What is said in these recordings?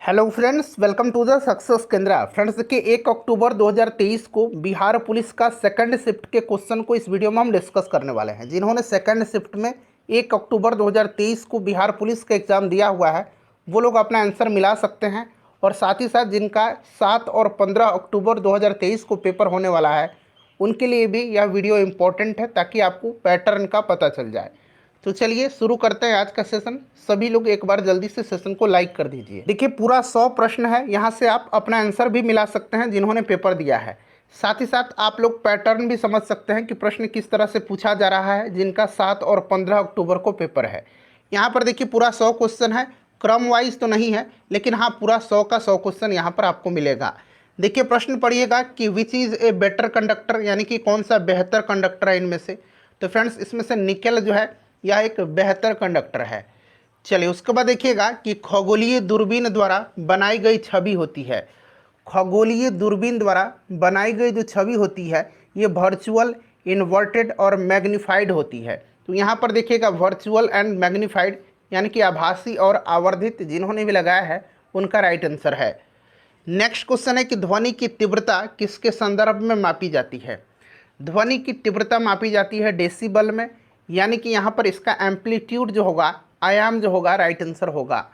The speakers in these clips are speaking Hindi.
Hello friends, welcome to the success Kendra. Friends देखिए 1 अक्टूबर 2023 को बिहार पुलिस का सेकंड शिफ्ट के क्वेश्चन को इस वीडियो में हम डिस्कस करने वाले हैं। जिन्होंने सेकंड शिफ्ट में 1 अक्टूबर 2023 को बिहार पुलिस का एग्ज़ाम दिया हुआ है वो लोग अपना आंसर मिला सकते हैं। और साथ ही साथ जिनका 7 और 15 अक्टूबर 2023 को पेपर होने वाला है उनके लिए भी यह वीडियो इम्पोर्टेंट है ताकि आपको पैटर्न का पता चल जाए। तो चलिए शुरू करते हैं आज का सेशन। सभी लोग एक बार जल्दी से सेशन को लाइक कर दीजिए। देखिए पूरा 100 प्रश्न है, यहाँ से आप अपना आंसर भी मिला सकते हैं जिन्होंने पेपर दिया है। साथ ही साथ आप लोग पैटर्न भी समझ सकते हैं कि प्रश्न किस तरह से पूछा जा रहा है जिनका 7 और 15 अक्टूबर को पेपर है। यहाँ पर देखिए पूरा 100 क्वेश्चन है, क्रम वाइज तो नहीं है लेकिन हाँ पूरा 100 का 100 क्वेश्चन यहाँ पर आपको मिलेगा। देखिए प्रश्न पढ़िएगा कि which is a better conductor, यानी कि कौन सा बेहतर कंडक्टर है इनमें से। तो फ्रेंड्स इसमें से निकेल जो है यह एक बेहतर कंडक्टर है। चलिए उसके बाद देखिएगा कि खगोलीय दूरबीन द्वारा बनाई गई छवि होती है। खगोलीय दूरबीन द्वारा बनाई गई जो छवि होती है ये वर्चुअल, इन्वर्टेड और मैग्नीफाइड होती है। तो यहाँ पर देखिएगा वर्चुअल एंड मैग्नीफाइड यानी कि आभासी और आवर्धित, जिन्होंने भी लगाया है उनका राइट आंसर है। नेक्स्ट क्वेश्चन है कि ध्वनि की तीव्रता किसके संदर्भ में मापी जाती है। ध्वनि की तीव्रता मापी जाती है डेसिबल में, यानी कि यहाँ पर इसका एम्पलीट्यूड जो होगा, आयाम जो होगा, राइट आंसर होगा।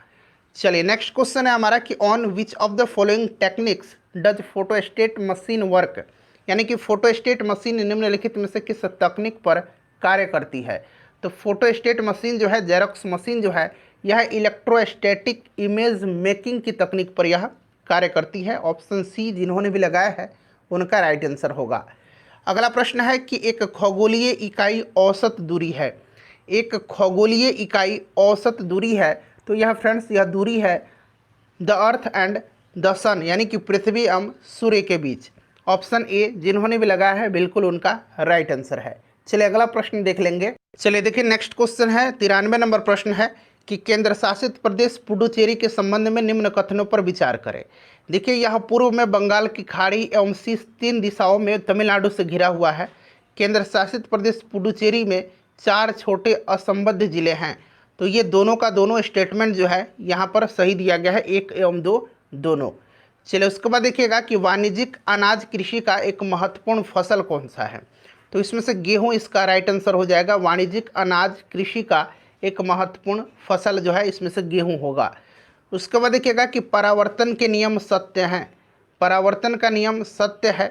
चलिए नेक्स्ट क्वेश्चन है हमारा कि on which of the following techniques does photostat machine work, यानी कि फोटोस्टेट मशीन निम्नलिखित में से किस तकनीक पर कार्य करती है। तो फोटोस्टेट मशीन जो है, जेरोक्स मशीन जो है, यह इलेक्ट्रोस्टैटिक इमेज मेकिंग की तकनीक पर यह कार्य करती है। ऑप्शन सी जिन्होंने भी लगाया है उनका राइट आंसर होगा। अगला प्रश्न है कि एक खगोलीय इकाई औसत दूरी है। एक खगोलीय इकाई औसत दूरी है, तो यह फ्रेंड्स यह दूरी है द अर्थ एंड द सन, यानी कि पृथ्वी एवं सूर्य के बीच। ऑप्शन ए जिन्होंने भी लगाया है बिल्कुल उनका राइट आंसर है। चलिए अगला प्रश्न देख लेंगे। चलिए देखिए नेक्स्ट क्वेश्चन है 93 नंबर प्रश्न है कि केंद्र शासित प्रदेश पुडुचेरी के संबंध में निम्न कथनों पर विचार करें। देखिए यह पूर्व में बंगाल की खाड़ी एवं शीर्ष 3 दिशाओं में तमिलनाडु से घिरा हुआ है। केंद्र शासित प्रदेश पुडुचेरी में 4 छोटे असंबद्ध जिले हैं। तो ये दोनों का दोनों स्टेटमेंट जो है यहाँ पर सही दिया गया है, 1 एवं 2 दोनों। चलिए उसके बाद देखिएगा कि वाणिज्यिक अनाज कृषि का एक महत्वपूर्ण फसल कौन सा है। तो इसमें से गेहूं इसका राइट आंसर हो जाएगा। वाणिज्यिक अनाज कृषि का एक महत्वपूर्ण फसल जो है इसमें से गेहूं होगा। उसके बाद देखिएगा कि परावर्तन के नियम सत्य हैं। परावर्तन का नियम सत्य है।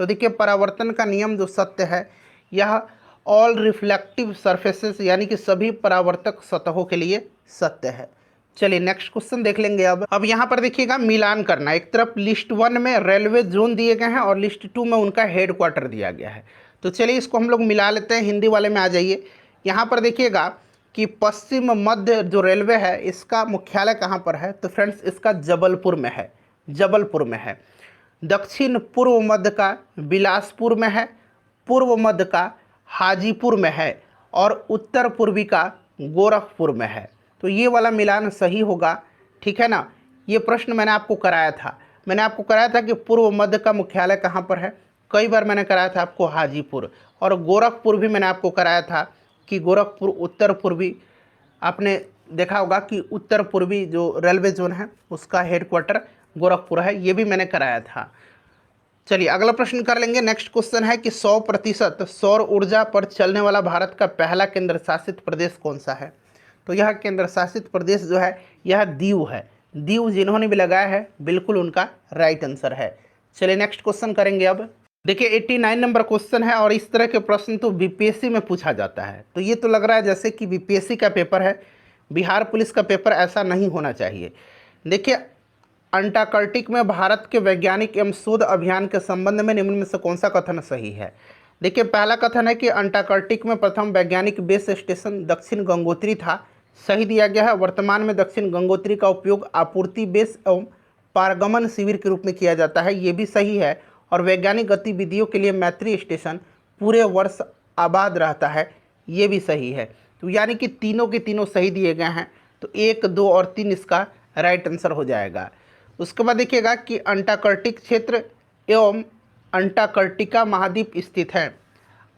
तो देखिए परावर्तन का नियम जो सत्य है यह ऑल रिफ्लेक्टिव सरफेसेस, यानी कि सभी परावर्तक सतहों के लिए सत्य है। चलिए नेक्स्ट क्वेश्चन देख लेंगे। अब यहाँ पर देखिएगा मिलान करना। एक तरफ लिस्ट 1 में रेलवे जोन दिए गए हैं और लिस्ट 2 में उनका हेड क्वार्टर दिया गया है। तो चलिए इसको हम लोग मिला लेते हैं। हिंदी वाले में आ जाइए। यहाँ पर देखिएगा कि पश्चिम मध्य जो रेलवे है इसका मुख्यालय कहाँ पर है। तो फ्रेंड्स इसका जबलपुर में है, जबलपुर में है। दक्षिण पूर्व मध्य का बिलासपुर में है, पूर्व मध्य का हाजीपुर में है और उत्तर पूर्वी का गोरखपुर में है। तो ये वाला मिलान सही होगा, ठीक है ना। ये प्रश्न मैंने आपको कराया था। मैंने आपको कराया था कि पूर्व मध्य का मुख्यालय कहाँ पर है। कई बार मैंने कराया था आपको हाजीपुर, और गोरखपुर भी मैंने आपको कराया था कि गोरखपुर उत्तर पूर्वी। आपने देखा होगा कि उत्तर पूर्वी जो रेलवे जोन है उसका हेडक्वार्टर गोरखपुर है, ये भी मैंने कराया था। चलिए अगला प्रश्न कर लेंगे। नेक्स्ट क्वेश्चन है कि 100% सौर ऊर्जा पर चलने वाला भारत का पहला केंद्र शासित प्रदेश कौन सा है। तो यह केंद्र शासित प्रदेश जो है यह दीव है। दीव जिन्होंने भी लगाया है बिल्कुल उनका राइट आंसर है। चलिए नेक्स्ट क्वेश्चन करेंगे। अब देखिए 89 नंबर क्वेश्चन है और इस तरह के प्रश्न तो बीपीएससी में पूछा जाता है। तो ये तो लग रहा है जैसे कि बीपीएससी का पेपर है, बिहार पुलिस का पेपर ऐसा नहीं होना चाहिए। देखिए अंटार्कटिक में भारत के वैज्ञानिक एवं शोध अभियान के संबंध में निम्न में से कौन सा कथन सही है। देखिए पहला कथन है कि अंटार्कटिक में प्रथम वैज्ञानिक बेस स्टेशन दक्षिण गंगोत्री था, सही दिया गया है। वर्तमान में दक्षिण गंगोत्री का उपयोग आपूर्ति बेस एवं पारगमन शिविर के रूप में किया जाता है, ये भी सही है। और वैज्ञानिक गतिविधियों के लिए मैत्री स्टेशन पूरे वर्ष आबाद रहता है, ये भी सही है। तो यानी कि तीनों के तीनों सही दिए गए हैं। तो 1, 2 और 3 इसका राइट आंसर हो जाएगा। उसके बाद देखिएगा कि अंटार्कटिक क्षेत्र एवं अंटार्कटिका महाद्वीप स्थित है।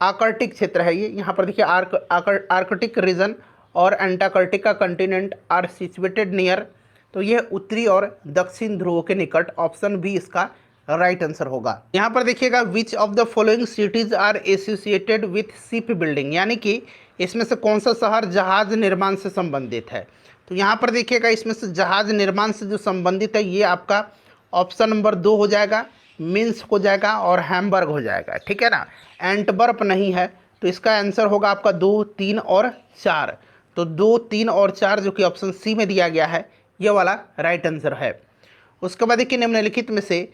आर्कटिक क्षेत्र है ये। यहाँ पर देखिए आर्कटिक रीजन और Antarctica continent are situated near तो यह उत्तरी और दक्षिण ध्रुवों के निकट, ऑप्शन बी इसका राइट आंसर होगा। यहाँ पर देखिएगा which of the following cities are associated with ship building, यानी कि इसमें से कौन सा शहर जहाज निर्माण से संबंधित है। तो यहाँ पर देखिएगा इसमें से जहाज निर्माण से जो संबंधित है ये आपका ऑप्शन नंबर 2 हो जाएगा, मिन्स्क हो जाएगा और हैम्बर्ग हो जाएगा, ठीक है ना। एंटवर्प नहीं है, तो इसका आंसर होगा आपका 2, 3 और 4। तो 2, 3 और 4 जो कि ऑप्शन सी में दिया गया है ये वाला राइट आंसर है। उसके बाद देखिए निम्नलिखित में से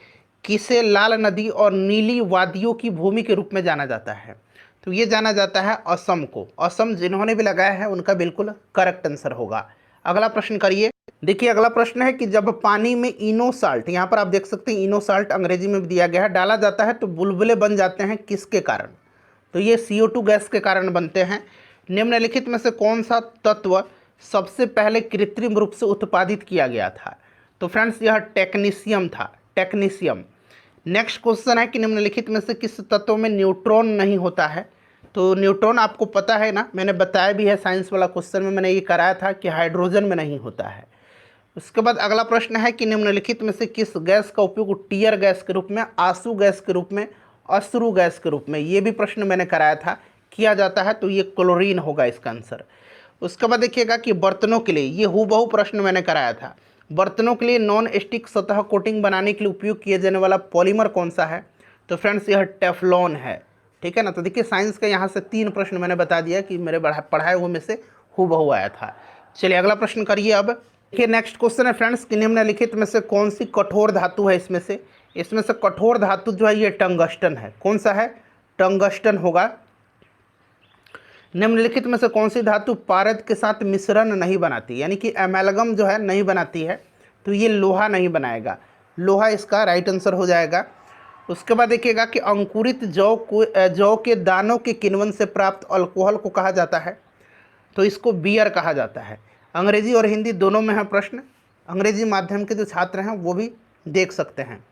किसे लाल नदी और नीली वादियों की भूमि के रूप में जाना जाता है। तो ये जाना जाता है असम को। असम जिन्होंने भी लगाया है उनका बिल्कुल करेक्ट आंसर होगा। अगला प्रश्न करिए। देखिए अगला प्रश्न है कि जब पानी में इनो साल्ट, यहाँ पर आप देख सकते हैं इनो साल्ट अंग्रेजी में भी दिया गया है, डाला जाता है तो बुलबुले बन जाते हैं किसके कारण। तो ये CO2 गैस के कारण बनते हैं। निम्नलिखित में से कौन सा तत्व सबसे पहले कृत्रिम रूप से उत्पादित किया गया था। तो फ्रेंड्स यह टेक्नीशियम था, टेक्नीशियम। नेक्स्ट क्वेश्चन है कि निम्नलिखित में से किस तत्व में न्यूट्रॉन नहीं होता है। तो न्यूट्रॉन आपको पता है ना, मैंने बताया भी है साइंस वाला क्वेश्चन में, मैंने ये कराया था कि हाइड्रोजन में नहीं होता है। उसके बाद अगला प्रश्न है कि निम्नलिखित में से किस गैस का उपयोग टीयर गैस के रूप में, आंसू गैस के रूप में, अश्रु गैस के रूप में, ये भी प्रश्न मैंने कराया था, किया जाता है। तो ये क्लोरीन होगा इसका आंसर। उसके बाद देखिएगा कि बर्तनों के लिए, ये हूबहू प्रश्न मैंने कराया था, बर्तनों के लिए नॉन स्टिक सतह कोटिंग बनाने के लिए उपयोग किए जाने वाला पॉलीमर कौन सा है। तो फ्रेंड्स यह टेफ्लॉन है, ठीक है ना। तो देखिए साइंस का यहाँ से 3 प्रश्न मैंने बता दिया कि मेरे पढ़ाए हुए में से हूबहू आया था। चलिए अगला प्रश्न करिए। अब देखिए नेक्स्ट क्वेश्चन है फ्रेंड्स कि निम्नलिखित में से कौन सी कठोर धातु है। इसमें से कठोर धातु जो है ये टंगस्टन है। कौन सा है, टंगस्टन होगा। निम्नलिखित में से कौन सी धातु पारद के साथ मिश्रण नहीं बनाती, यानी कि एमेलगम जो है नहीं बनाती है। तो ये लोहा नहीं बनाएगा, लोहा इसका राइट आंसर हो जाएगा। उसके बाद देखिएगा कि अंकुरित जौ के दानों के किण्वन से प्राप्त अल्कोहल को कहा जाता है। तो इसको बियर कहा जाता है। अंग्रेजी और हिंदी दोनों में है प्रश्न, अंग्रेजी माध्यम के जो छात्र हैं वो भी देख सकते हैं।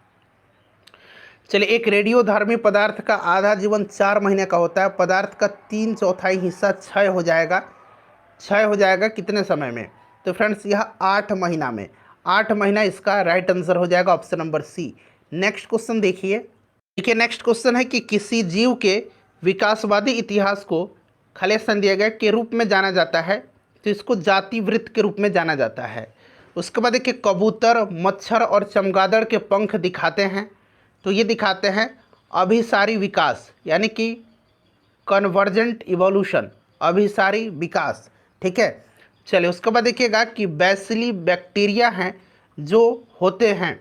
चलिए, एक रेडियोधर्मी पदार्थ का आधा जीवन 4 महीने का होता है। पदार्थ का 3/4 हिस्सा क्षय हो जाएगा। क्षय हो जाएगा कितने समय में। तो फ्रेंड्स यह 8 महीना में, 8 महीना इसका राइट आंसर हो जाएगा, option number C. Next question देखिए। नेक्स्ट क्वेश्चन है कि किसी जीव के विकासवादी इतिहास को खले संदिग्ध के रूप में जाना जाता है। तो इसको जाति वृत्त के रूप में जाना जाता है। उसके बाद देखिए कबूतर, मच्छर और चमगादड़ के पंख दिखाते हैं। तो ये दिखाते हैं अभिसारी विकास, यानी कि कन्वर्जेंट इवोल्यूशन, अभिसारी विकास, ठीक है। चलिए उसके बाद देखिएगा कि बैसिली बैक्टीरिया हैं जो होते हैं।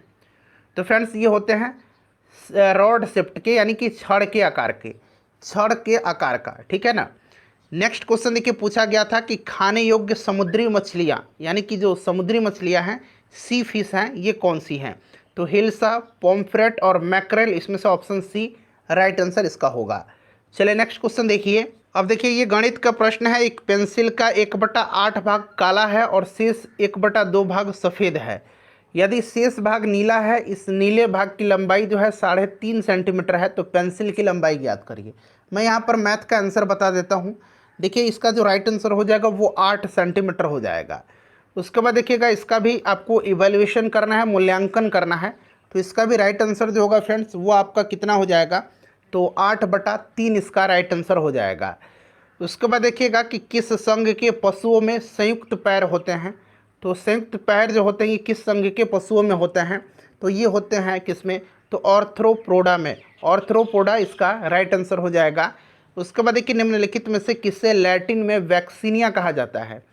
तो फ्रेंड्स ये होते हैं रॉड शेप्ड के, यानी कि छड़ के आकार के, छड़ के आकार का, ठीक है ना। नेक्स्ट क्वेश्चन देखिए पूछा गया था कि खाने योग्य समुद्री मछलियाँ, यानी कि जो समुद्री मछलियाँ हैं, सी फिश हैं, ये कौन सी हैं। तो हिल्सा, पॉम्फ्रेट और मैकरेल, इसमें से ऑप्शन सी राइट आंसर इसका होगा। चलिए नेक्स्ट क्वेश्चन देखिए। अब देखिए ये गणित का प्रश्न है। एक पेंसिल का 1/8 भाग काला है और शेष 1/2 भाग सफ़ेद है। यदि शेष भाग नीला है, इस नीले भाग की लंबाई जो है 3.5 सेंटीमीटर है, तो पेंसिल की लंबाई ज्ञात करिए। मैं यहाँ पर मैथ का आंसर बता देता हूँ। देखिए इसका जो राइट आंसर हो जाएगा वो 8 सेंटीमीटर हो जाएगा। उसके बाद देखिएगा इसका भी आपको इवैल्यूएशन करना है, मूल्यांकन करना है। तो इसका भी राइट आंसर जो होगा फ्रेंड्स वो आपका कितना हो जाएगा, तो 8/3 इसका राइट आंसर हो जाएगा। उसके बाद देखिएगा कि किस संघ के पशुओं में संयुक्त पैर होते हैं। तो संयुक्त पैर जो होते हैं ये किस संघ के पशुओं में होते हैं। तो ये होते हैं किसमें, तो ऑर्थ्रोपोडा में, ऑर्थ्रोपोडा इसका राइट आंसर हो जाएगा। उसके बाद देखिए निम्नलिखित में से किसे लैटिन में वैक्सीनिया कहा जाता है।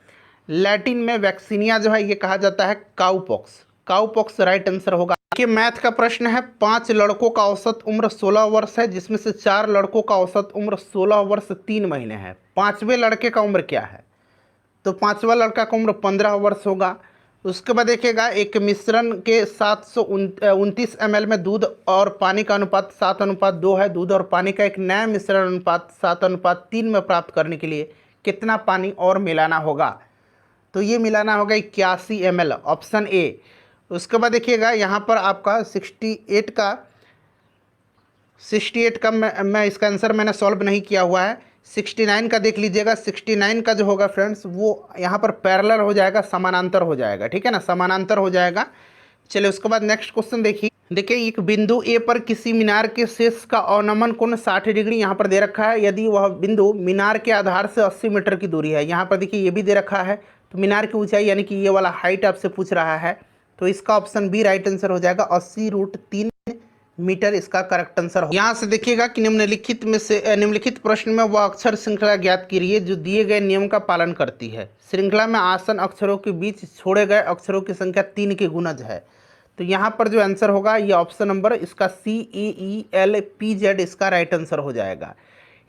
लैटिन में वैक्सीनिया जो है ये कहा जाता है काउपॉक्स, काउपॉक्स राइट आंसर होगा। देखिए मैथ का प्रश्न है। 5 लड़कों का औसत उम्र 16 वर्ष है, जिसमें से 4 लड़कों का औसत उम्र 16 वर्ष 3 महीने है। 5वें लड़के का उम्र क्या है, तो 5वां लड़का का उम्र 15 वर्ष होगा। उसके बाद देखिएगा एक मिश्रण के 729 ml में दूध और पानी का अनुपात 7:2 है। दूध और पानी का एक नया मिश्रण अनुपात 7:3 में प्राप्त करने के लिए कितना पानी और मिलाना होगा। तो ये मिलाना होगा 81 ml, ऑप्शन ए। उसके बाद देखिएगा यहाँ पर आपका 68 का मैं इसका आंसर मैंने सॉल्व नहीं किया हुआ है। 69 का देख लीजिएगा, 69 का जो होगा फ्रेंड्स वो यहाँ पर पैरेलल हो जाएगा, समानांतर हो जाएगा, ठीक है ना, समानांतर हो जाएगा। चलिए उसके बाद नेक्स्ट क्वेश्चन देखिए। देखिए एक बिंदु ए पर किसी मीनार के शीर्ष का अवनमन कोण 60 डिग्री यहाँ पर दे रखा है, यदि वह बिंदु मीनार के आधार से 80 मीटर की दूरी है। यहाँ पर देखिए ये भी दे रखा है, तो मीनार की ऊंचाई यानी कि ये वाला हाइट आपसे पूछ रहा है, तो इसका ऑप्शन बी राइट आंसर हो जाएगा, 80√3 मीटर इसका करेक्ट आंसर हो। यहाँ से देखिएगा कि निम्नलिखित प्रश्न में वह अक्षर श्रृंखला ज्ञात कीजिए जो दिए गए नियम का पालन करती है। श्रृंखला में आसन अक्षरों के बीच छोड़े गए अक्षरों की संख्या 3 की गुणज है। तो यहाँ पर जो आंसर होगा ये ऑप्शन नंबर इसका CAELPZ इसका राइट आंसर हो जाएगा।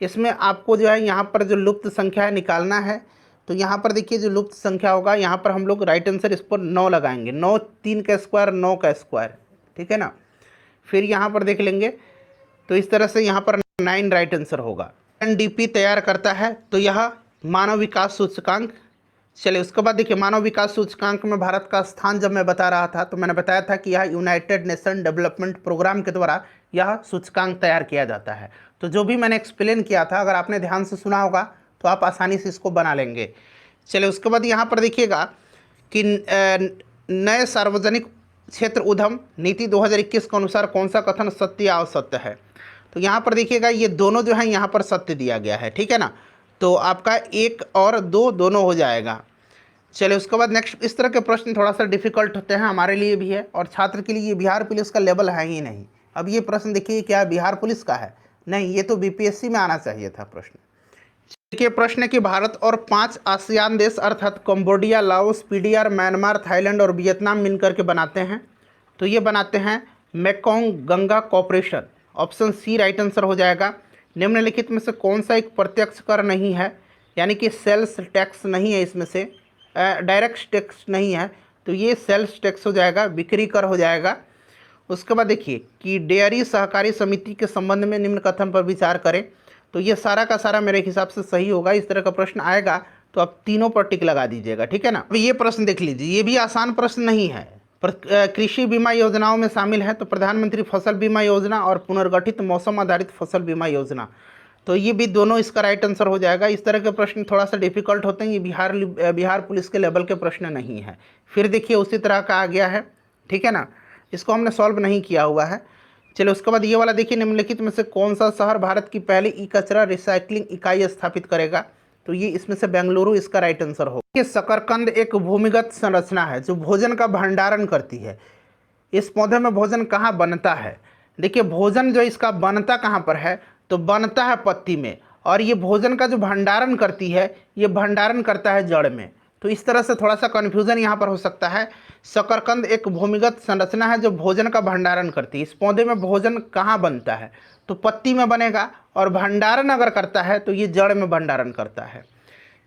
इसमें आपको जो है यहाँ पर जो लुप्त संख्या है निकालना है। तो यहाँ पर देखिए जो लुप्त संख्या होगा यहाँ पर हम लोग राइट आंसर इस पर 9 लगाएंगे, 9 3 का स्क्वायर 9 का स्क्वायर, ठीक है ना। फिर यहाँ पर देख लेंगे तो इस तरह से यहाँ पर 9 राइट आंसर होगा। UNDP तैयार करता है तो यह मानव विकास सूचकांक। चलिए उसके बाद देखिए मानव विकास सूचकांक में भारत का स्थान जब मैं बता रहा था तो मैंने बताया था कि यह यूनाइटेड नेशन डेवलपमेंट प्रोग्राम के द्वारा यह सूचकांक तैयार किया जाता है। तो जो भी मैंने एक्सप्लेन किया था अगर आपने ध्यान से सुना होगा तो आप आसानी से इसको बना लेंगे। चलिए उसके बाद यहाँ पर देखिएगा कि नए सार्वजनिक क्षेत्र उद्यम नीति 2021 के अनुसार कौन सा कथन सत्य या असत्य है। तो यहाँ पर देखिएगा ये दोनों जो है यहाँ पर सत्य दिया गया है, ठीक है ना। तो आपका 1 और 2 दोनों हो जाएगा। चलिए उसके बाद नेक्स्ट, इस तरह के प्रश्न थोड़ा सा डिफिकल्ट होते हैं, हमारे लिए भी है और छात्र के लिए। ये बिहार पुलिस का लेवल है ही नहीं। अब ये प्रश्न देखिए क्या बिहार पुलिस का है, नहीं, ये तो BPSC में आना चाहिए था प्रश्न। देखिए प्रश्न कि भारत और 5 आसियान देश अर्थात Cambodia, Laos, PDR, Myanmar, Thailand और वियतनाम मिलकर के बनाते हैं। तो ये बनाते हैं Mekong Ganga cooperation. Option C right answer हो जाएगा। निम्नलिखित में से कौन सा एक प्रत्यक्ष कर नहीं है, यानी कि सेल्स टैक्स नहीं है, इसमें से डायरेक्ट टैक्स नहीं है, तो ये सेल्स टैक्स हो जाएगा, बिक्री कर हो जाएगा। उसके बाद देखिए कि डेयरी सहकारी समिति के संबंध में निम्न कथन पर विचार करें। तो ये सारा का सारा मेरे हिसाब से सही होगा। इस तरह का प्रश्न आएगा तो आप तीनों पर टिक लगा दीजिएगा, ठीक है ना। अब ये प्रश्न देख लीजिए, ये भी आसान प्रश्न नहीं है, पर कृषि बीमा योजनाओं में शामिल है। तो प्रधानमंत्री फसल बीमा योजना और पुनर्गठित मौसम आधारित फसल बीमा योजना, तो ये भी दोनों इसका राइट आंसर हो जाएगा। इस तरह के प्रश्न थोड़ा सा डिफिकल्ट होते हैं, ये बिहार पुलिस के लेवल के प्रश्न नहीं है। फिर देखिए उसी तरह का आ गया है, ठीक है ना, इसको हमने सॉल्व नहीं किया हुआ है। चलिए उसके बाद ये वाला देखिए, निम्नलिखित में से कौन सा शहर भारत की पहली कचरा रिसाइकलिंग इकाई स्थापित करेगा। तो ये इसमें से बेंगलुरु इसका राइट आंसर होगा। ये शकरकंद एक भूमिगत संरचना है जो भोजन का भंडारण करती है। इस पौधे में भोजन कहाँ बनता है। देखिए भोजन जो इसका बनता कहाँ पर है, तो बनता है पत्ती में, और ये भोजन का जो भंडारण करती है ये भंडारण करता है जड़ में। तो इस तरह से थोड़ा सा कन्फ्यूज़न यहाँ पर हो सकता है। शकरकंद एक भूमिगत संरचना है जो भोजन का भंडारण करती है। इस पौधे में भोजन कहाँ बनता है, तो पत्ती में बनेगा, और भंडारण अगर करता है तो ये जड़ में भंडारण करता है।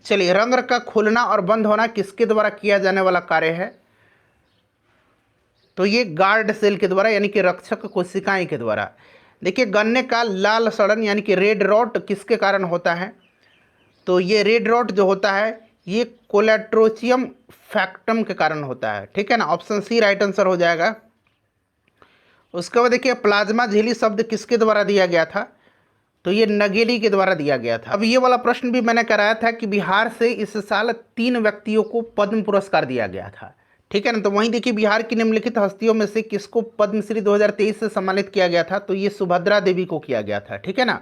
चलिए रंग का खुलना और बंद होना किसके द्वारा किया जाने वाला कार्य है। तो ये गार्ड सेल के द्वारा, यानी कि रक्षक कोशिकाएं के द्वारा। देखिए गन्ने का लाल सड़न यानी कि रेड रॉट किसके कारण होता है। तो ये रेड रॉट जो होता है ये कोलेट्रोचियम फैक्टम के कारण होता है, ठीक है ना। ऑप्शन सी राइट आंसर हो जाएगा। उसके बाद देखिए प्लाज्मा झिल्ली शब्द किसके द्वारा दिया गया था। तो ये नगेली के द्वारा दिया गया था। अब ये वाला प्रश्न भी मैंने कराया था कि बिहार से इस साल 3 व्यक्तियों को पद्म पुरस्कार दिया गया था, ठीक है ना। तो वहीं देखिए बिहार की निम्नलिखित हस्तियों में से किसको पद्मश्री 2023 से सम्मानित किया गया था। तो ये सुभद्रा देवी को किया गया था, ठीक है ना।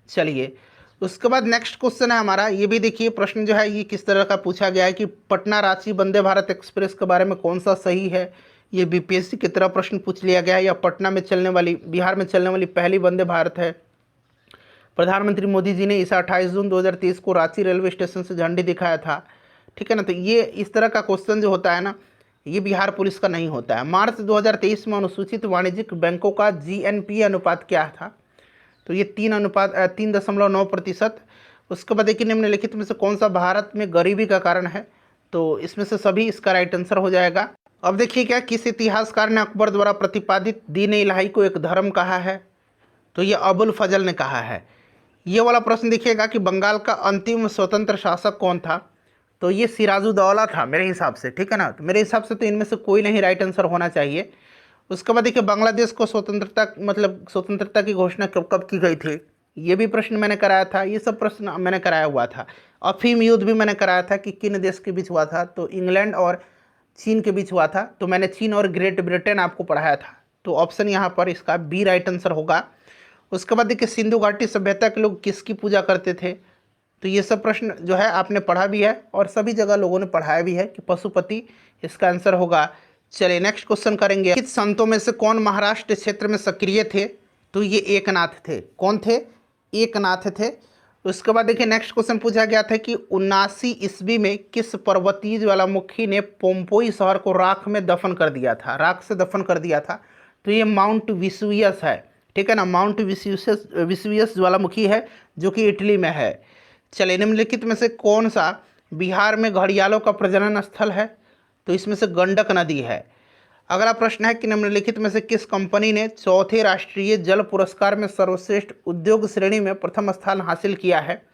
चलिए उसके बाद नेक्स्ट क्वेश्चन है हमारा, ये भी देखिए प्रश्न जो है ये किस तरह का पूछा गया है कि पटना रांची वंदे भारत एक्सप्रेस के बारे में कौन सा सही है। ये BPSC की तरह प्रश्न पूछ लिया गया है, या पटना में चलने वाली, बिहार में चलने वाली पहली वंदे भारत है। प्रधानमंत्री मोदी जी ने इसे 28 जून 2023 को रांची रेलवे स्टेशन से झंडी दिखाया था, ठीक है ना। तो ये इस तरह का क्वेश्चन जो होता है ना, ये बिहार पुलिस का नहीं होता है। मार्च 2023 में अनुसूचित वाणिज्यिक बैंकों का GNP अनुपात क्या था। तो ये 3.9%। उसके बाद देखिए निम्नलिखित में से कौन सा भारत में गरीबी का कारण है। तो इसमें से सभी इसका राइट आंसर हो जाएगा। अब देखिए क्या, किस इतिहासकार ने अकबर द्वारा प्रतिपादित दीन इलाही को एक धर्म कहा है। तो ये अबुल फजल ने कहा है। ये वाला प्रश्न देखिएगा कि बंगाल का अंतिम स्वतंत्र शासक कौन था। तो ये सिराजुद्दौला था मेरे हिसाब से, ठीक है ना। तो मेरे हिसाब से तो इनमें से कोई नहीं राइट आंसर होना चाहिए। उसके बाद देखिए बांग्लादेश को स्वतंत्रता की घोषणा कब की गई थी। ये भी प्रश्न मैंने कराया था, ये सब प्रश्न मैंने कराया हुआ था। अफीम युद्ध भी मैंने कराया था कि किन देश के बीच हुआ था, तो इंग्लैंड और चीन के बीच हुआ था। तो मैंने चीन और ग्रेट ब्रिटेन आपको पढ़ाया था। तो ऑप्शन यहाँ पर इसका बी राइट आंसर होगा। उसके बाद देखिए, सिंधु घाटी सभ्यता के लोग किसकी पूजा करते थे? तो ये सब प्रश्न जो है आपने पढ़ा भी है और सभी जगह लोगों ने पढ़ाया भी है कि पशुपति इसका आंसर होगा। चलिए नेक्स्ट क्वेश्चन करेंगे। किस संतों में से कौन महाराष्ट्र क्षेत्र में सक्रिय थे? तो ये एकनाथ थे। कौन थे? एकनाथ थे। उसके बाद देखिए, नेक्स्ट क्वेश्चन पूछा गया था कि 79 ईस्वी में किस पर्वतीय ज्वालामुखी ने पोम्पोई शहर को राख में दफन कर दिया था? राख से दफन कर दिया था। तो ये माउंट विसुवियस है, ठीक है ना। माउंट विसुवियस ज्वालामुखी है जो कि इटली में है। चलिए, निम्नलिखित में से कौन सा बिहार में घड़ियालों का प्रजनन स्थल है? तो इसमें से गंडक नदी है। अगला प्रश्न है कि निम्नलिखित में से किस कंपनी ने चौथे राष्ट्रीय जल पुरस्कार में सर्वश्रेष्ठ उद्योग श्रेणी में प्रथम स्थान हासिल किया है?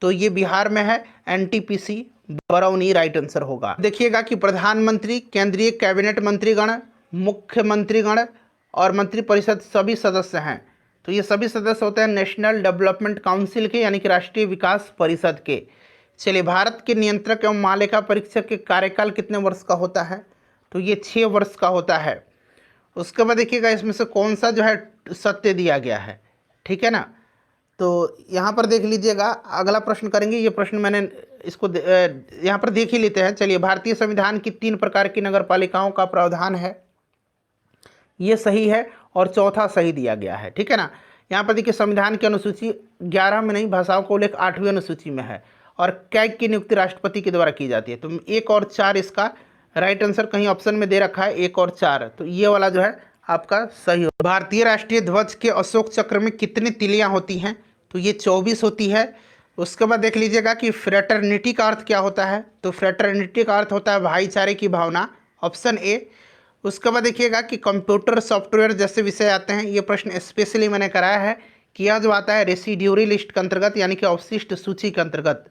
तो ये बिहार में है, एनटीपीसी बरौनी राइट आंसर होगा। देखिएगा कि प्रधानमंत्री, केंद्रीय कैबिनेट मंत्रीगण, मुख्यमंत्रीगण और मंत्रिपरिषद सभी सदस्य हैं। तो ये सभी सदस्य होते हैं नेशनल डेवलपमेंट काउंसिल के, यानी कि राष्ट्रीय विकास परिषद के। चलिए, भारत के नियंत्रक एवं महालेखा परीक्षक के कार्यकाल कितने वर्ष का होता है? तो ये 6 वर्ष का होता है। उसके बाद देखिएगा, इसमें से कौन सा जो है सत्य दिया गया है, ठीक है ना। तो यहाँ पर देख लीजिएगा, अगला प्रश्न करेंगे। ये प्रश्न मैंने इसको यहाँ पर देख ही लेते हैं। चलिए, भारतीय संविधान की 3 प्रकार की नगर पालिकाओं का प्रावधान है, ये सही है और चौथा सही दिया गया है, ठीक है ना। यहाँ पर देखिए, संविधान की अनुसूची 11 में नहीं, भाषाओं को लेकर 8वीं अनुसूची में है। और कैग की नियुक्ति राष्ट्रपति के द्वारा की जाती है। तो 1 और 4 इसका राइट आंसर कहीं ऑप्शन में दे रखा है, 1 और 4, तो ये वाला जो है आपका सही हो। भारतीय राष्ट्रीय ध्वज के अशोक चक्र में कितनी तिलियां होती हैं? तो ये 24 होती है। उसके बाद देख लीजिएगा कि फ्रेटर्निटी का अर्थ क्या होता है? तो फ्रेटर्निटी का अर्थ होता है भाईचारे की भावना, ऑप्शन ए। उसके बाद देखिएगा कि कंप्यूटर सॉफ्टवेयर जैसे विषय आते हैं, ये प्रश्न स्पेशली मैंने कराया है कि यह जो आता है रेसिड्यूरी लिस्ट के अंतर्गत, यानी कि अवशिष्ट सूची के अंतर्गत।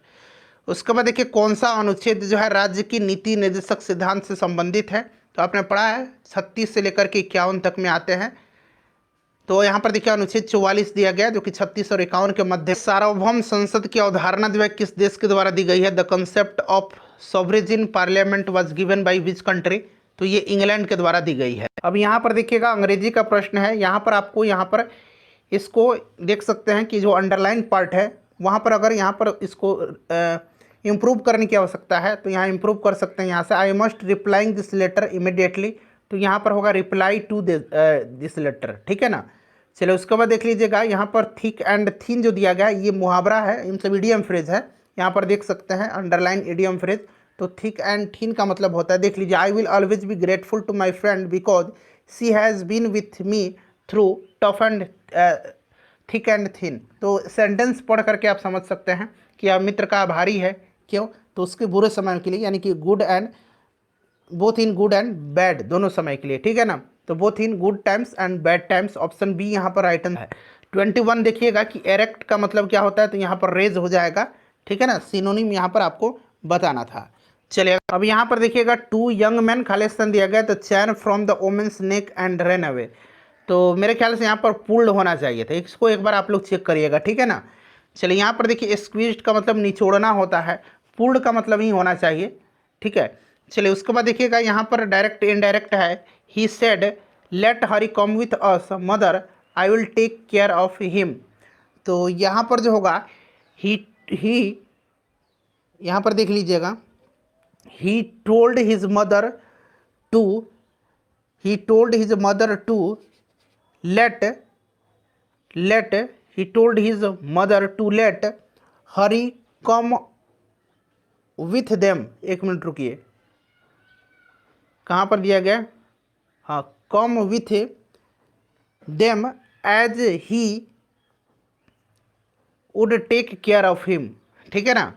उसके बाद देखिए, कौन सा अनुच्छेद जो है राज्य की नीति निर्देशक सिद्धांत से संबंधित है? तो आपने पढ़ा है 36 से लेकर के 51 तक में आते हैं। तो यहाँ पर देखिए, अनुच्छेद 44 दिया गया जो कि 36 और 51 के मध्य। सार्वभौम संसद की अवधारणा जो है किस देश के द्वारा दी गई है? The concept of sovereign parliament was given by which country? तो ये इंग्लैंड के द्वारा दी गई है। अब यहाँ पर देखिएगा, अंग्रेजी का प्रश्न है। यहाँ पर आपको इसको देख सकते हैं कि जो अंडरलाइन पार्ट है वहाँ पर अगर यहाँ पर इसको इम्प्रूव करने की आवश्यकता है तो यहाँ इम्प्रूव कर सकते हैं। यहाँ से I must replying this letter immediately, तो यहाँ पर होगा रिप्लाई टू दिस लेटर, ठीक है ना। चलिए, उसके बाद देख लीजिएगा, यहाँ पर थिक एंड थिन जो दिया गया है ये मुहावरा है, इन सब इडियम फ्रेज है। यहाँ पर देख सकते हैं अंडरलाइन इडियम फ्रेज। तो थिक एंड थिन का मतलब होता है, देख लीजिए, I will always be grateful to my friend because she has been with me through tough and thick and thin. तो सेंटेंस पढ़ करके आप समझ सकते हैं कि आप मित्र का आभारी है। क्यों? तो उसके बुरे समय के लिए, यानी कि good and both in good and bad, दोनों समय के लिए, ठीक है ना। तो both in good times and bad times, option B यहाँ पर राइट है। 21 देखिएगा कि एरेक्ट का मतलब क्या होता है? तो यहाँ पर रेज हो जाएगा, ठीक है ना। सिनोनिम यहाँ पर आपको बताना था। चलिए, अब यहाँ पर देखिएगा, 2 यंग मैन खालिस्तान दिया गया, तो chain from the women's neck and run away. तो मेरे ख्याल से यहाँ पर पुल्ड होना चाहिए था, इसको एक बार आप लोग चेक करिएगा, ठीक है ना। चलिए, यहाँ पर देखिए, स्क्वीज्ड का मतलब निचोड़ना होता है, पुल्ड का मतलब ही होना चाहिए, ठीक है। चलिए, उसके बाद देखिएगा, यहाँ पर डायरेक्ट इनडायरेक्ट है। He said let Hari come with us mother, I will take care of him. तो यहाँ पर जो होगा ही यहाँ पर देख लीजिएगा, he told his mother to let he told his mother to let Hari come with them। एक मिनट रुकिए, कहाँ पर दिया गया? हाँ, come with them as he would take care of him, ठीक है ना।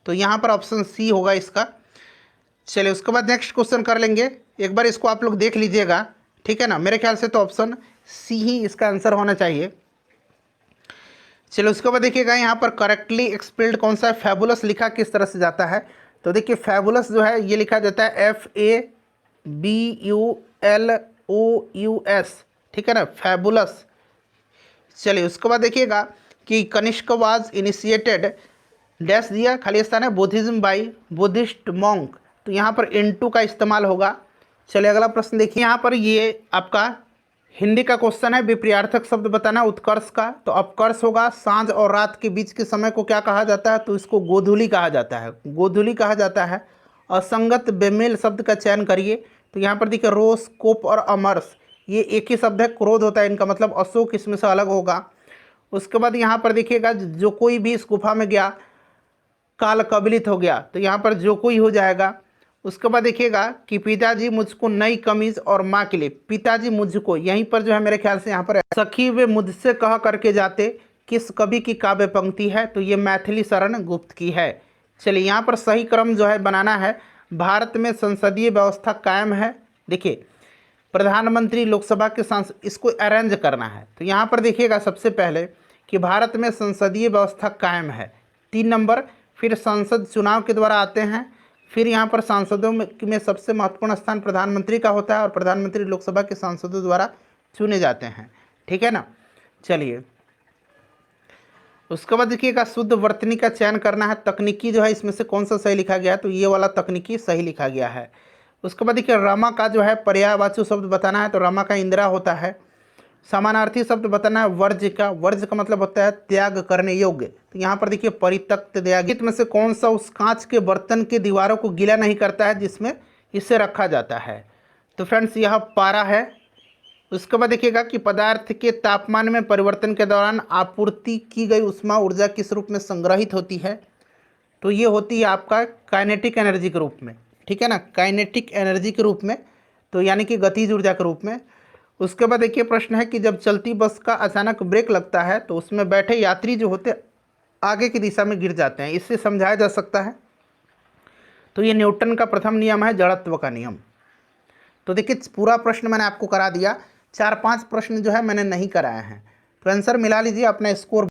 तो यहाँ पर ऑप्शन सी होगा इसका। चलिए, उसके बाद नेक्स्ट क्वेश्चन कर लेंगे। एक बार इसको आप लोग देख लीजिएगा, ठीक है ना। मेरे ख्याल से तो ऑप्शन सी ही इसका आंसर होना चाहिए। चलो, उसके बाद देखिएगा, यहाँ पर करेक्टली एक्सपेल्ड कौन सा है? फैबुलस लिखा किस तरह से जाता है? तो देखिए, फैबुलस जो है ये लिखा जाता है FABULOUS, ठीक है ना, फैबुलस। चलिए, उसके बाद देखिएगा, कि कनिष्क वाज इनिशिएटेड डैश दिया, खाली स्थान है बुद्धिज्म बाई बुद्धिस्ट मॉन्क, तो यहाँ पर इनटू का इस्तेमाल होगा। चलिए अगला प्रश्न देखिए, यहाँ पर ये आपका हिंदी का क्वेश्चन है, विपर्यार्थक शब्द बताना उत्कर्ष का। तो अपकर्ष होगा, सांझ और रात के बीच के समय को क्या कहा जाता है, तो इसको गोधूली कहा जाता है, गोधूली कहा जाता है। असंगत बेमेल शब्द का चयन करिए, तो यहाँ पर देखिए रोष, कोप और अमरस, ये एक ही शब्द है, क्रोध होता है इनका मतलब, अशोक इसमें से अलग होगा। उसके बाद यहाँ पर देखिएगा जो कोई भी इस गुफा में गया काल कबलित हो गया, तो यहाँ पर जो कोई हो जाएगा। उसके बाद देखिएगा कि पिताजी मुझको नई कमीज और माँ के लिए, पिताजी मुझको, यहीं पर जो है मेरे ख्याल से यहाँ पर सखी वे मुझसे कह करके जाते, किस कवि की काव्य पंक्ति है, तो ये मैथिली शरण गुप्त की है। चलिए यहाँ पर सही क्रम जो है बनाना है। भारत में संसदीय व्यवस्था कायम है, देखिए प्रधानमंत्री लोकसभा के सांसद, इसको अरेंज करना है। तो यहाँ पर देखिएगा सबसे पहले कि भारत में संसदीय व्यवस्था कायम है, 3 नंबर। फिर संसद चुनाव के द्वारा आते हैं। फिर यहाँ पर सांसदों में सबसे महत्वपूर्ण स्थान प्रधानमंत्री का होता है और प्रधानमंत्री लोकसभा के सांसदों द्वारा चुने जाते हैं, ठीक है ना। चलिए उसके बाद देखिएगा शुद्ध वर्तनी का चयन करना है। तकनीकी जो है इसमें से कौन सा सही लिखा गया है, तो ये वाला तकनीकी सही लिखा गया है। उसके बाद देखिए रमा का जो है पर्यायवाची शब्द बताना है, तो रमा का इंदिरा होता है। समानार्थी शब्द बताना है, वर्ज्य का, वर्ज्य का मतलब होता है त्याग करने योग्य, तो यहाँ पर देखिए परित्यक्त त्यागित में से कौन सा उस कांच के बर्तन की दीवारों को गीला नहीं करता है जिसमें इसे रखा जाता है, तो फ्रेंड्स यह पारा है। उसके बाद देखिएगा कि पदार्थ के तापमान में परिवर्तन के दौरान आपूर्ति की गई ऊष्मा ऊर्जा किस रूप में संग्रहित होती है, तो ये होती है आपका काइनेटिक एनर्जी के रूप में, ठीक है ना, काइनेटिक एनर्जी के रूप में, तो यानी कि गतिज ऊर्जा के रूप में। उसके बाद देखिए प्रश्न है कि जब चलती बस का अचानक ब्रेक लगता है तो उसमें बैठे यात्री जो होते आगे की दिशा में गिर जाते हैं, इससे समझाया जा सकता है, तो ये न्यूटन का प्रथम नियम है, जड़त्व का नियम। तो देखिए पूरा प्रश्न मैंने आपको करा दिया, 4-5 प्रश्न जो है मैंने नहीं कराए हैं, तो आंसर मिला लीजिए, अपना स्कोर